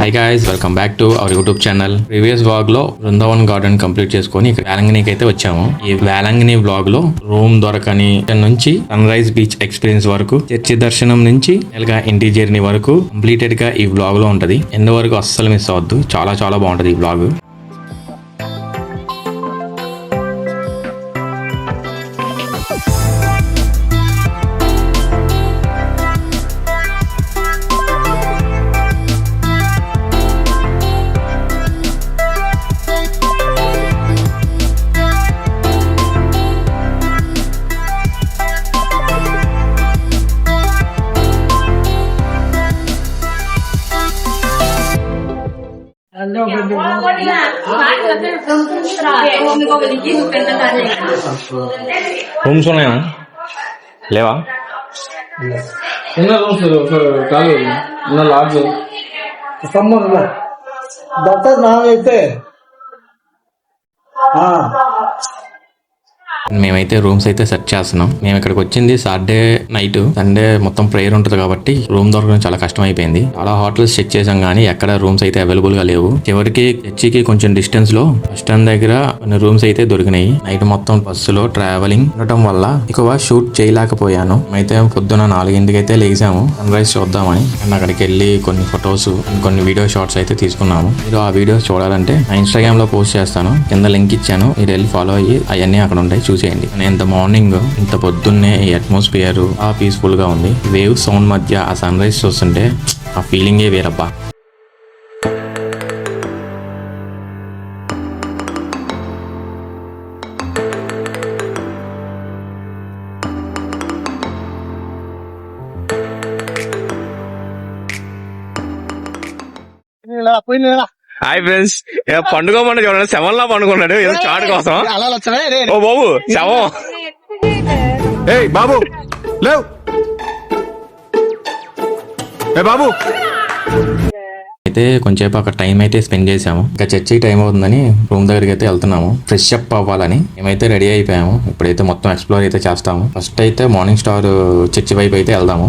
Hi guys, welcome back to our YouTube channel. Previous vlog లో Brindavan garden complete చేసుకొని ఇక్కడ వేలంగినికి అయితే వచ్చాము. ఈ వేలంగిని వ్లాగ్ లో రూమ్ దొరకని నుంచి సన్ రైజ్ బీచ్ ఎక్స్పీరియన్స్ వరకు, చర్చి దర్శనం నుంచి ఇంటి జర్నీ వరకు కంప్లీటెడ్ గా ఈ వ్లాగ్ లో ఉంటది. ఎండ్ వరకు అస్సలు మిస్ అవ్వద్దు. చాలా చాలా బాగుంటది ఈ వ్లాగ్. రూమ్స్ ఉన్నాయా? లేవా? ఉన్న రూమ్స్ కాదు, ఉన్న లాడ్జ్ దత్తా నావైతే మేమైతే రూమ్స్ అయితే సెర్చ్ చేస్తున్నాం. మేము ఇక్కడికి వచ్చింది సాటర్డే నైట్. సండే మొత్తం ప్రేయర్ ఉంటుంది కాబట్టి రూమ్ దొరకడం చాలా కష్టం అయిపోయింది. చాలా హోటల్స్ చెక్ చేసాం కానీ ఎక్కడ రూమ్స్ అయితే అవైలబుల్ గా లేవు. చివరికి చర్చికి కొంచెం డిస్టెన్స్ లో బస్ స్టాండ్ దగ్గర కొన్ని రూమ్స్ అయితే దొరికినాయి. నైట్ మొత్తం బస్సులో ట్రావెలింగ్ ఉండటం వల్ల ఎక్కువ షూట్ చేయలేకపోయాను. అయితే పొద్దున 4 అయితే లేచాము సన్ రైజ్ చూద్దామని. అండ్ అక్కడికి వెళ్ళి కొన్ని ఫొటోస్, కొన్ని వీడియో షార్ట్స్ అయితే తీసుకున్నాము. మీరు ఆ వీడియోస్ చూడాలంటే నా ఇన్స్టాగ్రామ్ లో పోస్ట్ చేస్తాను, కింద లింక్ ఇచ్చాను. మీరు వెళ్ళి ఫాలో అయ్యి అవన్నీ అక్కడ ఉంటాయి, చూసేయండి. ఇంత మార్నింగ్ ఇంత పొద్దున్నే ఈ అట్మాస్ఫియర్ పీస్ఫుల్ గా ఉంది. వేవ్ సౌండ్ మధ్య ఆ సన్ రైజ్ చూస్తుంటే ఆ ఫీలింగే వేరబ్బా. హాయ్ ఫ్రెండ్స్, పండుగ చూడండి, శవం లా పండుకున్నాడు ఏదో చాటు కోసం. ఓ బాబు, శవం. ఏయ్ బాబు లేవు. ఏ బాబు. అయితే కొంచెంసేపు అక్కడ టైం అయితే స్పెండ్ చేసాము. ఇంకా చర్చి టైం అవుతుందని రూమ్ దగ్గరికి అయితే వెళ్తున్నాము, ఫ్రెష్ అప్ అవ్వాలని. మేమైతే రెడీ అయిపోయాము. ఇప్పుడైతే మొత్తం ఎక్స్ప్లోర్ అయితే చేస్తాము. ఫస్ట్ అయితే మార్నింగ్ స్టార్ చర్చి వైపు అయితే వెళ్దాము.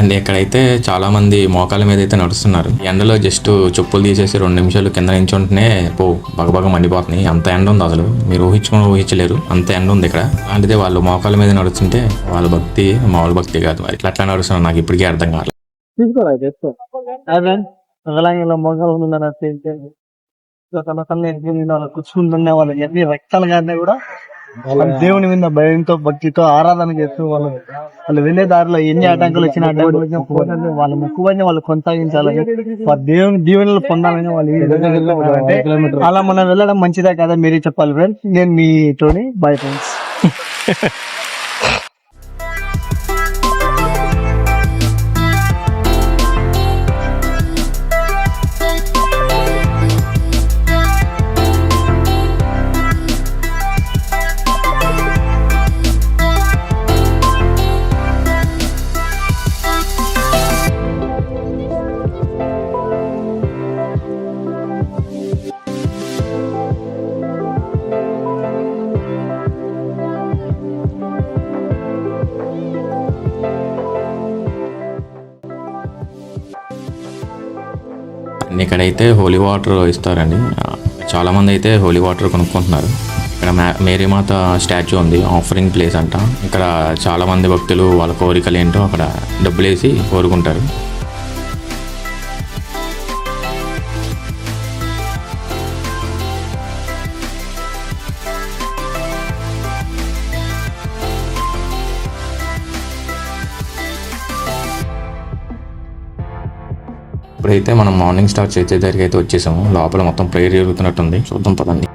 అండ్ ఇక్కడైతే చాలా మంది మోకాల మీద అయితే నడుస్తున్నారు. ఎండలో జస్ట్ చెప్పులు తీసేసి 2 నిమిషాలు కింద నించుంటేనే బగబగ మండిపోతున్నాయి. అంత ఎండ ఉంది, అసలు మీరు ఊహించలేరు అంత ఎండ ఉంది ఇక్కడ. అలాంటిదే వాళ్ళు మోకాల మీద నడుస్తుంటే వాళ్ళ భక్తి మామూలు భక్తి కాదు. మరి ఇట్లా నడుస్తున్నారు నాకు ఇప్పటికీ అర్థం కాలేదు. కూర్చుంటున్న రక్తాలు కానీ కూడా దేవుని మీద భయంతో భక్తితో ఆరాధన చేస్తూ వాళ్ళు వెళ్ళే దారిలో ఎన్ని ఆటంకాలు వచ్చినా వాళ్ళ ముక్కువన్నీ వాళ్ళు కొనసాగించాలని, దేవుని దీవెనలు పొందాలని వాళ్ళు అలా మనం వెళ్ళడం మంచిదే కదా, మీరే చెప్పాలి ఫ్రెండ్స్. నేను మీతోని బై ఫ్రెండ్స్. ఇక్కడైతే హోలీ వాటర్ ఇస్తారండి. చాలా మంది అయితే హోలీ వాటర్ కొనుక్కుంటున్నారు. ఇక్కడ మేరీమాత స్టాచ్యూ ఉంది, ఆఫరింగ్ ప్లేస్ అంట. ఇక్కడ చాలా మంది భక్తులు వాళ్ళ కోరికలు ఏంటో అక్కడ డబ్బులేసి కోరుకుంటారు. ఇప్పుడైతే మనం మార్నింగ్ స్టార్ చర్చి దగ్గరికి అయితే వచ్చేసాము. లోపల మొత్తం ప్రేయర్ జరుగుతున్నట్టుంది, చూద్దాం పదండి.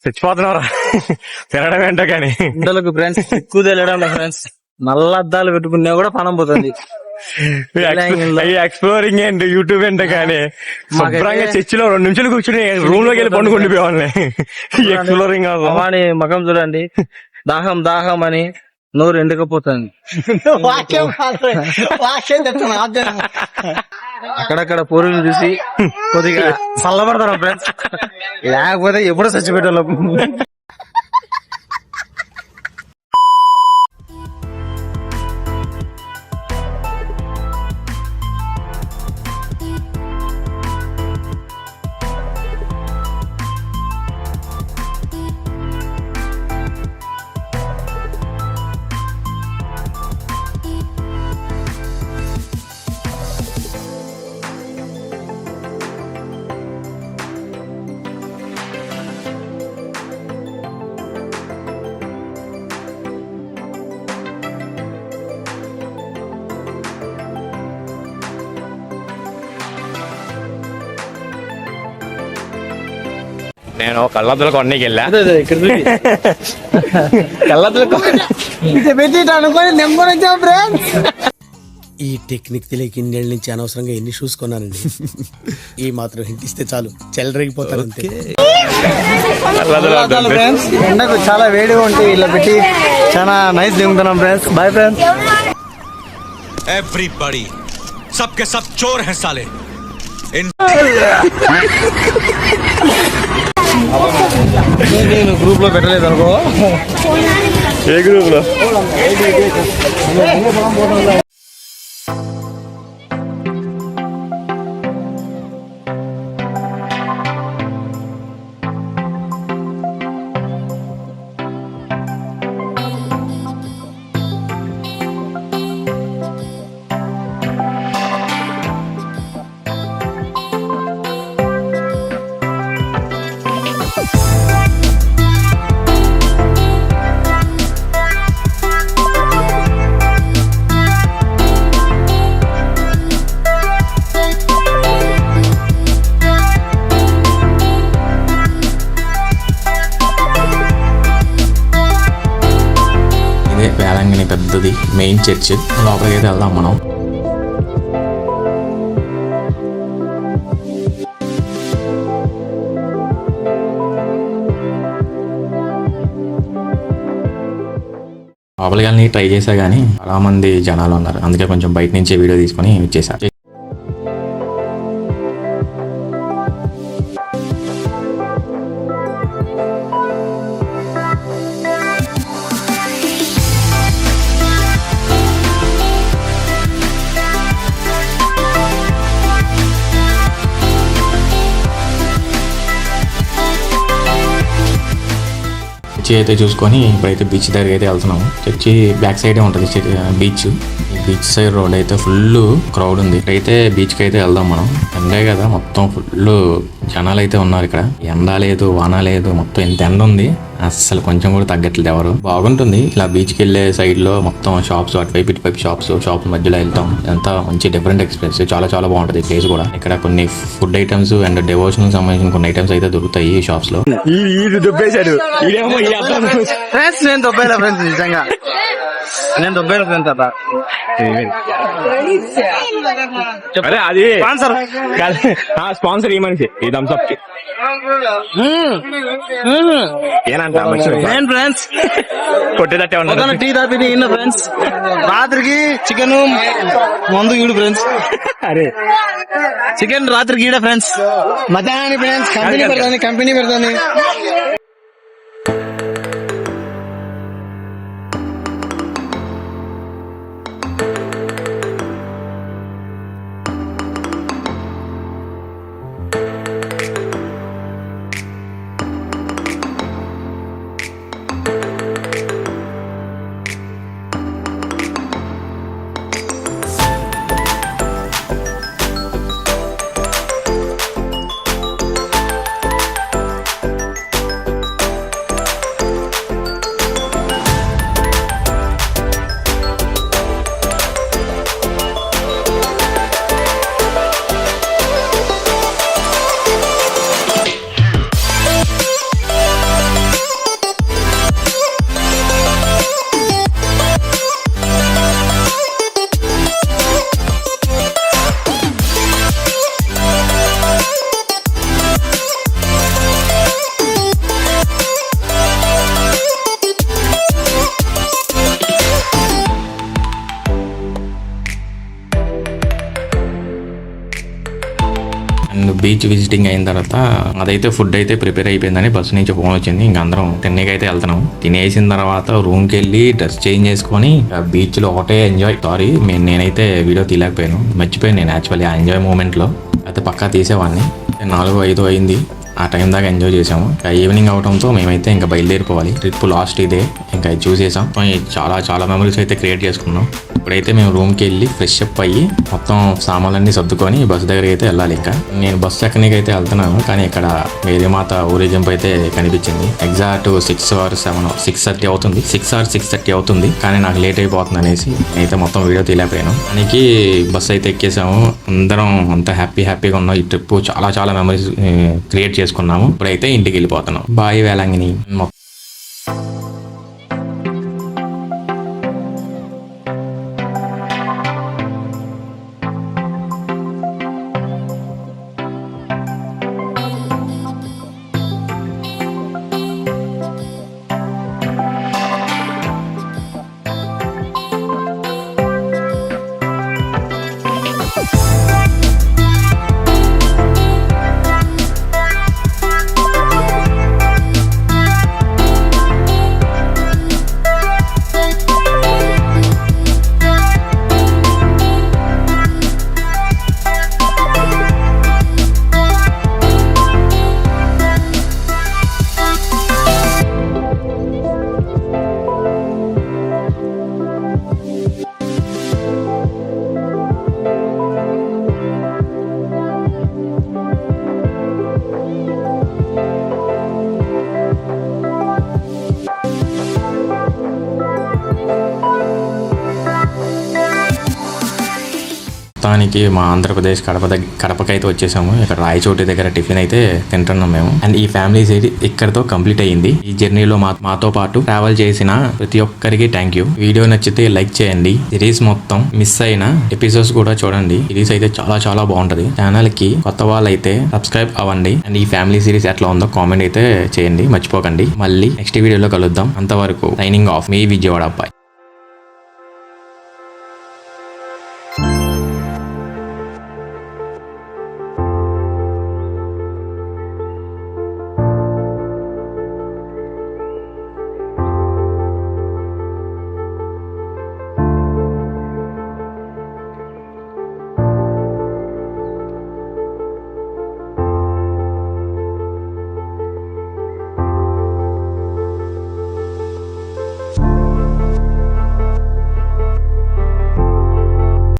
చచ్చిపోతున్నారా తినడం ఏంటో కానీ ఫ్రెండ్స్ ఎక్కువ తెలియడం ఫ్రెండ్స్ నల్ల అద్దాలు పెట్టుకున్నా కూడా పనం పోతుంది. ఎక్స్ప్లోరింగ్ ఏంటి యూట్యూబ్ ఏంటో కానీ శుభ్రంగా చర్చిలో 2 నిమిషాలు కూర్చుని రూమ్ లోకి వెళ్ళి పండుకుండిపోవాలి. ఎక్స్ప్లోరింగ్ అని మగం చూడండి, దాహం దాహం అని నోరు ఎండకపోతుంది. అక్కడక్కడ పూరీలు చూసి కొద్దిగా చల్లబడతాం ఫ్రెండ్స్, లేకపోతే ఎప్పుడో చచ్చిపెట్టాలి. నేను కళ్ళద్దులు కొన్నకి వెళ్ళా. అనుకోని నెంబర్ వచ్చాం ఫ్రెండ్స్. ఈ టెక్నిక్ తెలియక ఇన్నేళ్ళ నుంచి అనవసరంగా ఎన్ని షూస్ కొన్నానండి. ఈ మాత్రం హింట్ ఇస్తే చాలు చెలరేగిపోతారు అంతే. ఫ్రెండ్స్ ఎండకు చాలా వేడిగా ఉంటాయి, ఇలా పెట్టి చాలా నైస్ దిగుతున్నాం ఫ్రెండ్స్. Bye friends. Everybody, सबके सब चोर हैं साले. నేను గ్రూప్ లో పెట్టలేదు అనుకో. ఏ గ్రూప్ లో? వేలంగిని పెద్దది మెయిన్ చర్చ్, లోపలికి అయితే వెళ్దాం మనం. లోపలికి వెళ్ళి ట్రై చేశా కానీ చాలా మంది జనాలు ఉన్నారు, అందుకే కొంచెం బయట నుంచే వీడియో తీసుకొని వచ్చేసా. చర్చి అయితే చూసుకొని ఇప్పుడైతే బీచ్ దగ్గరికి అయితే వెళ్తున్నాము. చర్చి బ్యాక్ సైడే ఉంటుంది బీచ్. బీచ్ సైడ్ రోడ్ అయితే ఫుల్ క్రౌడ్ ఉంది. ఇక్కడైతే బీచ్కి అయితే వెళ్దాం మనం. ఎండే కదా, మొత్తం ఫుల్ జనాలు అయితే ఉన్నారు ఇక్కడ. ఎండ లేదు, వాన లేదు, మొత్తం ఎంత ఎండ ఉంది, అస్సలు కొంచెం కూడా తగ్గట్లేదు ఎవరు. బాగుంటుంది ఇలా బీచ్కి వెళ్ళే సైడ్ లో మొత్తం షాప్స్, అటువైపు ఇటువైపు షాప్స్ మధ్యలో వెళ్తాం. ఎంత మంచి డిఫరెంట్ ఎక్స్పీరియన్స్, చాలా చాలా బాగుంటుంది ప్లేస్ కూడా. ఇక్కడ కొన్ని ఫుడ్ ఐటమ్స్ అండ్ డివోషనల్ సంబంధించిన కొన్ని ఐటమ్స్ అయితే దొరుకుతాయి ఈ షాప్స్ లో. ఫ్రెండ్స్ నేను దొబ్బైనా ఫ్రెండ్స్, నిజంగా నేను దొబ్బైనా ఫ్రెండ్స్. అబ్బా అదే అది స్పాన్సర్ ఈ మనిషి ఈ థమ్స్ అప్ కి ఏనంటా నేను ఫ్రెండ్స్ కొట్టేదట్టే ఉన్నా. టీ తాపి ఫ్రెండ్స్, రాత్రికి చికెన్ మందు ఈడు ఫ్రెండ్స్. అరే చికెన్ రాత్రికి ఈడ ఫ్రెండ్స్, మధ్యాహ్నానికి ఫ్రెండ్స్ కంపెనీ పెడతాను. బీచ్ విజిటింగ్ అయిన తర్వాత అదైతే ఫుడ్ అయితే ప్రిపేర్ అయిపోయిందని బస్సు నుంచి ఫోన్ వచ్చింది. ఇంకా అందరం తినేకి అయితే వెళ్తున్నాం. తినేసిన తర్వాత రూమ్ కి వెళ్ళి డ్రెస్ చేంజ్ చేసుకొని బీచ్ లో ఒకటే ఎంజాయ్. సారీ నేనైతే వీడియో తీయలేకపోయాను, మర్చిపోయాను నేను యాక్చువల్లీ ఆ ఎంజాయ్ మూమెంట్ లో. అయితే పక్కా తీసేవాడిని. 4-5 అయింది. ఆ టైం దాకా ఎంజాయ్ చేసాము. ఇంకా ఈవినింగ్ అవడంతో మేమైతే ఇంకా బయలుదేరిపోవాలి. ట్రిప్ లాస్ట్ ఇదే. ఇంకా ఇది చూసేసాం. చాలా మెమరీస్ అయితే క్రియేట్ చేసుకున్నాం. ఇప్పుడైతే మేము రూమ్కి వెళ్ళి ఫ్రెష్ అప్ అయ్యి మొత్తం సామాన్లన్నీ సర్దుకొని బస్సు దగ్గరికి అయితే వెళ్ళాలి. ఇంకా నేను బస్సు ఎక్కడికి అయితే వెళ్తున్నాను, కానీ ఇక్కడ మేరీమాత ఊరేగింపు అయితే కనిపించింది. ఎగ్జాక్ట్ 6 or 7 or 6:30 అవుతుంది. 6 or 6:30 అవుతుంది. కానీ నాకు లేట్ అయిపోతుంది అనేసి నేనైతే మొత్తం వీడియో తీయలేకపోయాను. దానికి బస్సు అయితే ఎక్కేసాము. అందరం అంతా హ్యాపీగా ఉన్నాం. ఈ ట్రిప్ చాలా మెమరీస్ క్రియేట్ చేసుకున్నాము. ఇప్పుడైతే ఇంటికి వెళ్ళిపోతున్నాం. బాయ్ వేలంగిని. మొత్తానికి మా ఆంధ్రప్రదేశ్ కడపకైతే వచ్చేసాము. ఇక్కడ రాయచోటి దగ్గర టిఫిన్ అయితే తింటున్నాం మేము. అండ్ ఈ ఫ్యామిలీ సైడ్ ఇక్కడతో కంప్లీట్ అయ్యింది. ఈ జర్నీలో మాతో పాటు ట్రావెల్ చేసిన ప్రతి ఒక్కరికి థ్యాంక్ యూ. వీడియో నచ్చితే లైక్ చేయండి. సిరీస్ మొత్తం మిస్ అయిన ఎపిసోడ్స్ కూడా చూడండి. సిరీస్ అయితే చాలా బాగుంటది. ఛానల్ కి కొత్త వాళ్ళు అయితే సబ్స్క్రైబ్ అవ్వండి. అండ్ ఈ ఫ్యామిలీ సిరీస్ ఎట్లా ఉందో కామెంట్ అయితే చేయండి, మర్చిపోకండి. మళ్ళీ నెక్స్ట్ వీడియోలో కలుద్దాం. అంతవరకు సైనింగ్ ఆఫ్, మీ విజయవాడ అబ్బాయి.